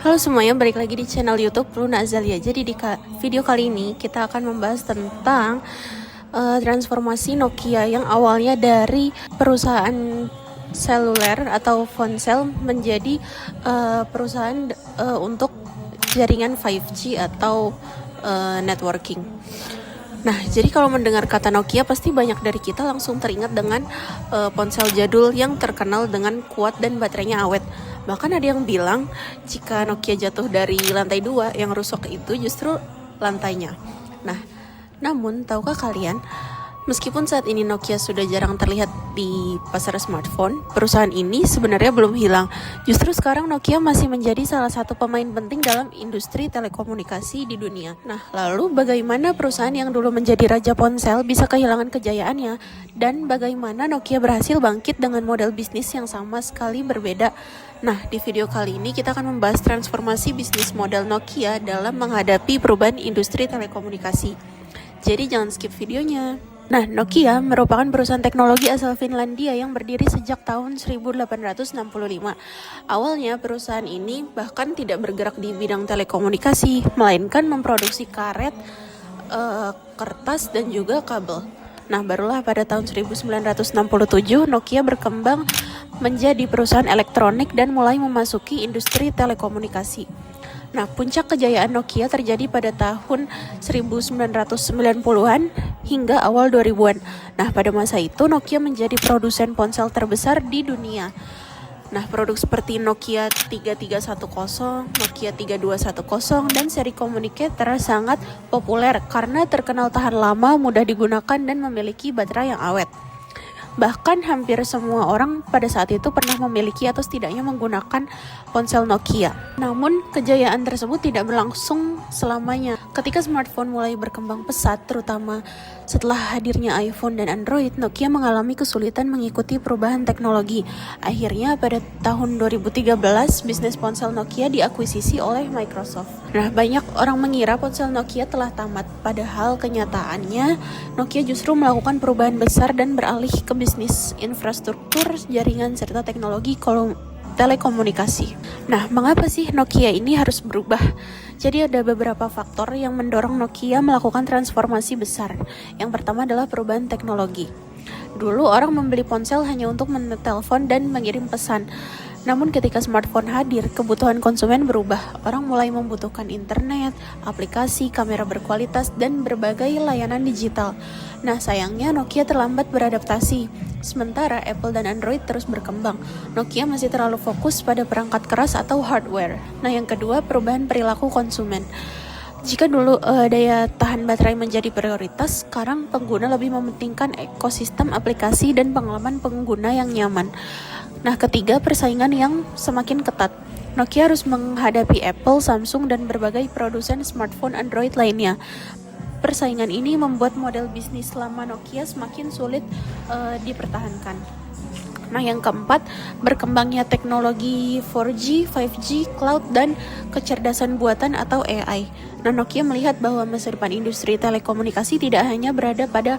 Halo semuanya, balik lagi di channel YouTube Luna Azalia. Jadi di video kali ini kita akan membahas tentang transformasi Nokia yang awalnya dari perusahaan seluler atau ponsel menjadi perusahaan untuk jaringan 5G atau networking. Nah, jadi kalau mendengar kata Nokia pasti banyak dari kita langsung teringat dengan ponsel jadul yang terkenal dengan kuat dan baterainya awet. Bahkan ada yang bilang jika Nokia jatuh dari lantai 2, yang rusak itu justru lantainya. Nah, namun tahukah kalian, meskipun saat ini Nokia sudah jarang terlihat di pasar smartphone, perusahaan ini sebenarnya belum hilang. Justru sekarang Nokia masih menjadi salah satu pemain penting dalam industri telekomunikasi di dunia. Nah, lalu bagaimana perusahaan yang dulu menjadi raja ponsel bisa kehilangan kejayaannya? Dan bagaimana Nokia berhasil bangkit dengan model bisnis yang sama sekali berbeda? Nah, di video kali ini kita akan membahas transformasi bisnis model Nokia dalam menghadapi perubahan industri telekomunikasi. Jadi jangan skip videonya. Nah, Nokia merupakan perusahaan teknologi asal Finlandia yang berdiri sejak tahun 1865. Awalnya perusahaan ini bahkan tidak bergerak di bidang telekomunikasi, melainkan memproduksi karet, kertas, dan juga kabel. Nah, barulah pada tahun 1967 Nokia berkembang menjadi perusahaan elektronik dan mulai memasuki industri telekomunikasi. Nah, puncak kejayaan Nokia terjadi pada tahun 1990-an hingga awal 2000-an. Nah, pada masa itu Nokia menjadi produsen ponsel terbesar di dunia. Nah, produk seperti Nokia 3310, Nokia 3210, dan seri communicator sangat populer karena terkenal tahan lama, mudah digunakan, dan memiliki baterai yang awet. Bahkan hampir semua orang pada saat itu pernah memiliki atau setidaknya menggunakan ponsel Nokia. Namun, kejayaan tersebut tidak berlangsung selamanya. Ketika smartphone mulai berkembang pesat, terutama setelah hadirnya iPhone dan Android, Nokia mengalami kesulitan mengikuti perubahan teknologi. Akhirnya pada tahun 2013, bisnis ponsel Nokia diakuisisi oleh Microsoft. Nah, banyak orang mengira ponsel Nokia telah tamat, padahal kenyataannya Nokia justru melakukan perubahan besar dan beralih ke bisnis infrastruktur, jaringan, serta teknologi telekomunikasi. Nah, mengapa sih Nokia ini harus berubah? Jadi ada beberapa faktor yang mendorong Nokia melakukan transformasi besar. Yang pertama adalah perubahan teknologi. Dulu orang membeli ponsel hanya untuk menelpon dan mengirim pesan. Namun ketika smartphone hadir, kebutuhan konsumen berubah. Orang mulai membutuhkan internet, aplikasi, kamera berkualitas, dan berbagai layanan digital. Nah, sayangnya Nokia terlambat beradaptasi. Sementara Apple dan Android terus berkembang, Nokia masih terlalu fokus pada perangkat keras atau hardware. Nah, yang kedua, perubahan perilaku konsumen. Jika dulu daya tahan baterai menjadi prioritas, sekarang pengguna lebih mementingkan ekosistem aplikasi dan pengalaman pengguna yang nyaman. Nah, ketiga, persaingan yang semakin ketat. Nokia harus menghadapi Apple, Samsung, dan berbagai produsen smartphone Android lainnya. Persaingan ini membuat model bisnis lama Nokia semakin sulit dipertahankan. Nah, yang keempat, berkembangnya teknologi 4G, 5G, cloud, dan kecerdasan buatan atau AI. Nah, Nokia melihat bahwa masa depan industri telekomunikasi tidak hanya berada pada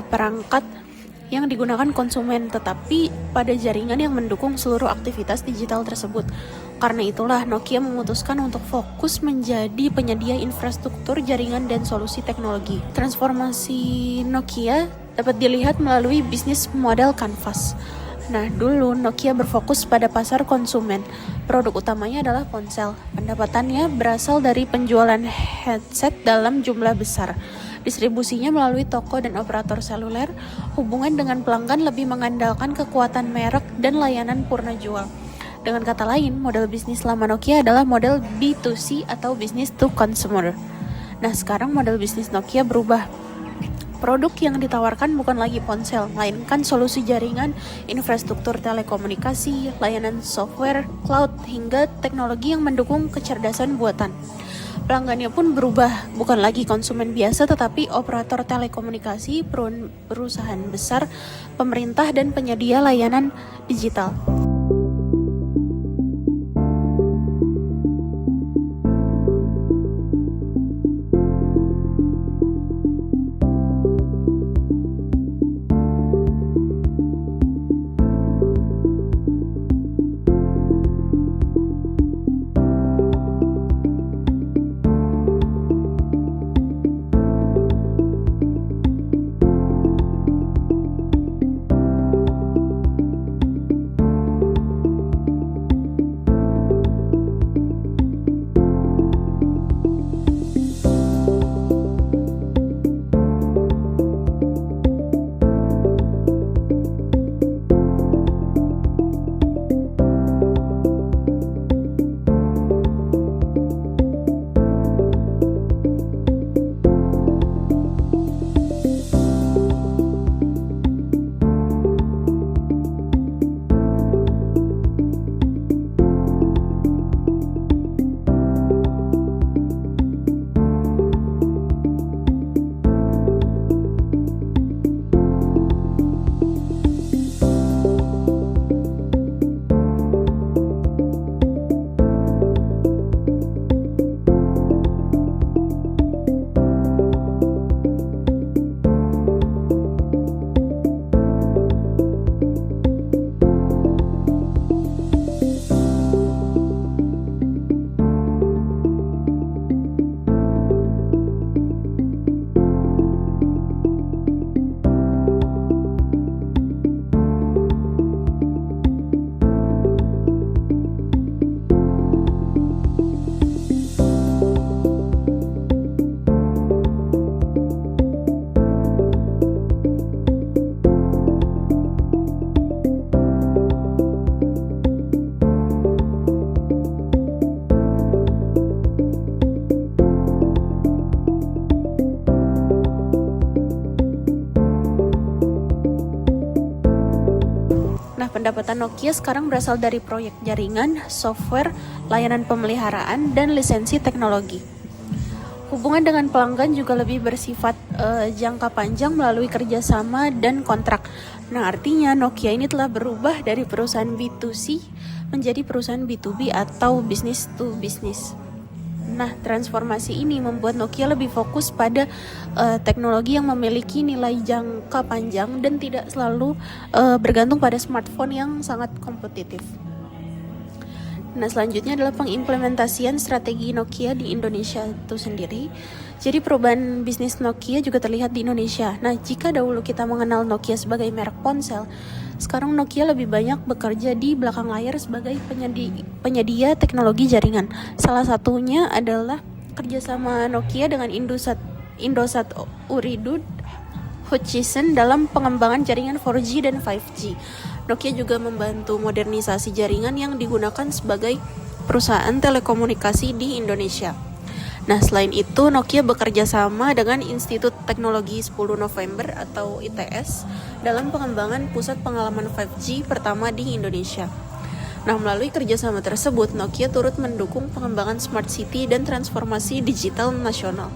perangkat yang digunakan konsumen, tetapi pada jaringan yang mendukung seluruh aktivitas digital tersebut. Karena itulah Nokia memutuskan untuk fokus menjadi penyedia infrastruktur jaringan dan solusi teknologi. Transformasi Nokia dapat dilihat melalui bisnis model kanvas. Nah, dulu Nokia berfokus pada pasar konsumen. Produk utamanya adalah ponsel. Pendapatannya berasal dari penjualan headset dalam jumlah besar. Distribusinya melalui toko dan operator seluler. Hubungan dengan pelanggan lebih mengandalkan kekuatan merek dan layanan purna jual. Dengan kata lain, model bisnis lama Nokia adalah model B2C atau business to consumer. Nah, sekarang model bisnis Nokia berubah. Produk yang ditawarkan bukan lagi ponsel, melainkan solusi jaringan, infrastruktur telekomunikasi, layanan software, cloud, hingga teknologi yang mendukung kecerdasan buatan. Pelanggannya pun berubah, bukan lagi konsumen biasa tetapi operator telekomunikasi, perusahaan besar, pemerintah, dan penyedia layanan digital. pendapatan Nokia sekarang berasal dari proyek jaringan, software, layanan pemeliharaan, dan lisensi teknologi. Hubungan dengan pelanggan juga lebih bersifat jangka panjang melalui kerjasama dan kontrak. Nah, artinya Nokia ini telah berubah dari perusahaan B2C menjadi perusahaan B2B atau business to business. Nah, transformasi ini membuat Nokia lebih fokus pada teknologi yang memiliki nilai jangka panjang dan tidak selalu bergantung pada smartphone yang sangat kompetitif. Nah, selanjutnya adalah pengimplementasian strategi Nokia di Indonesia itu sendiri. Jadi perubahan bisnis Nokia juga terlihat di Indonesia. Nah, jika dahulu kita mengenal Nokia sebagai merek ponsel, sekarang Nokia lebih banyak bekerja di belakang layar sebagai penyedia teknologi jaringan. Salah satunya adalah kerjasama Nokia dengan Indosat Ooredoo Hutchison dalam pengembangan jaringan 4G dan 5G. Nokia juga membantu modernisasi jaringan yang digunakan sebagai perusahaan telekomunikasi di Indonesia. Nah, selain itu Nokia bekerja sama dengan Institut Teknologi 10 November atau ITS dalam pengembangan pusat pengalaman 5G pertama di Indonesia. Nah, melalui kerjasama tersebut, Nokia turut mendukung pengembangan smart city dan transformasi digital nasional.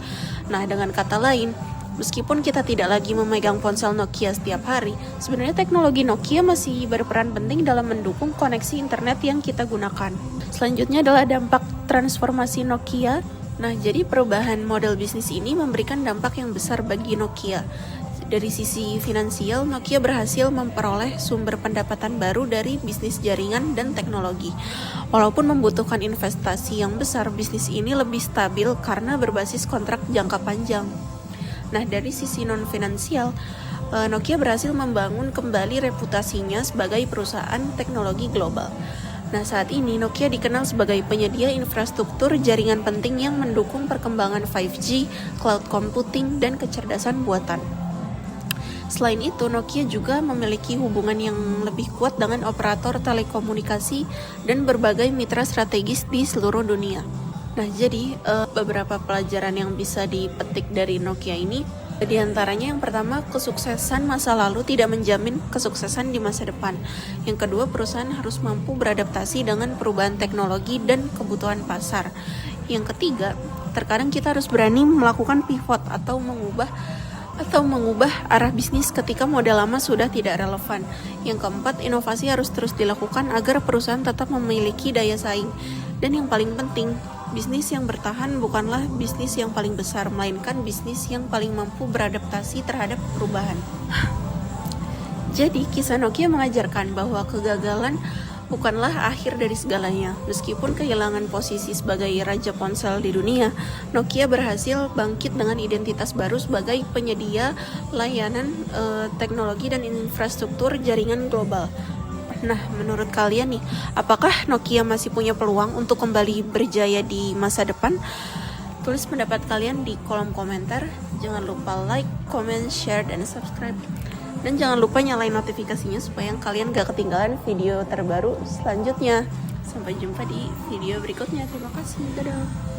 Nah, dengan kata lain, meskipun kita tidak lagi memegang ponsel Nokia setiap hari, sebenarnya teknologi Nokia masih berperan penting dalam mendukung koneksi internet yang kita gunakan. Selanjutnya adalah dampak transformasi Nokia. Nah, jadi perubahan model bisnis ini memberikan dampak yang besar bagi Nokia. Dari sisi finansial, Nokia berhasil memperoleh sumber pendapatan baru dari bisnis jaringan dan teknologi. Walaupun membutuhkan investasi yang besar, bisnis ini lebih stabil karena berbasis kontrak jangka panjang. Nah, dari sisi non-finansial, Nokia berhasil membangun kembali reputasinya sebagai perusahaan teknologi global. Nah, saat ini Nokia dikenal sebagai penyedia infrastruktur jaringan penting yang mendukung perkembangan 5G, cloud computing, dan kecerdasan buatan. Selain itu, Nokia juga memiliki hubungan yang lebih kuat dengan operator telekomunikasi dan berbagai mitra strategis di seluruh dunia. Nah, jadi beberapa pelajaran yang bisa dipetik dari Nokia ini, di antaranya yang pertama, kesuksesan masa lalu tidak menjamin kesuksesan di masa depan. Yang kedua, perusahaan harus mampu beradaptasi dengan perubahan teknologi dan kebutuhan pasar. Yang ketiga, terkadang kita harus berani melakukan pivot atau mengubah arah bisnis ketika model lama sudah tidak relevan. Yang keempat, inovasi harus terus dilakukan agar perusahaan tetap memiliki daya saing. Dan yang paling penting, bisnis yang bertahan bukanlah bisnis yang paling besar, melainkan bisnis yang paling mampu beradaptasi terhadap perubahan. Jadi, kisah Nokia mengajarkan bahwa kegagalan bukanlah akhir dari segalanya. Meskipun kehilangan posisi sebagai raja ponsel di dunia, Nokia berhasil bangkit dengan identitas baru sebagai penyedia layanan teknologi dan infrastruktur jaringan global. Nah, menurut kalian nih, apakah Nokia masih punya peluang untuk kembali berjaya di masa depan? Tulis pendapat kalian di kolom komentar. Jangan lupa like, comment, share, dan subscribe. Dan jangan lupa nyalain notifikasinya supaya kalian gak ketinggalan video terbaru selanjutnya. Sampai jumpa di video berikutnya. Terima kasih. Dadah.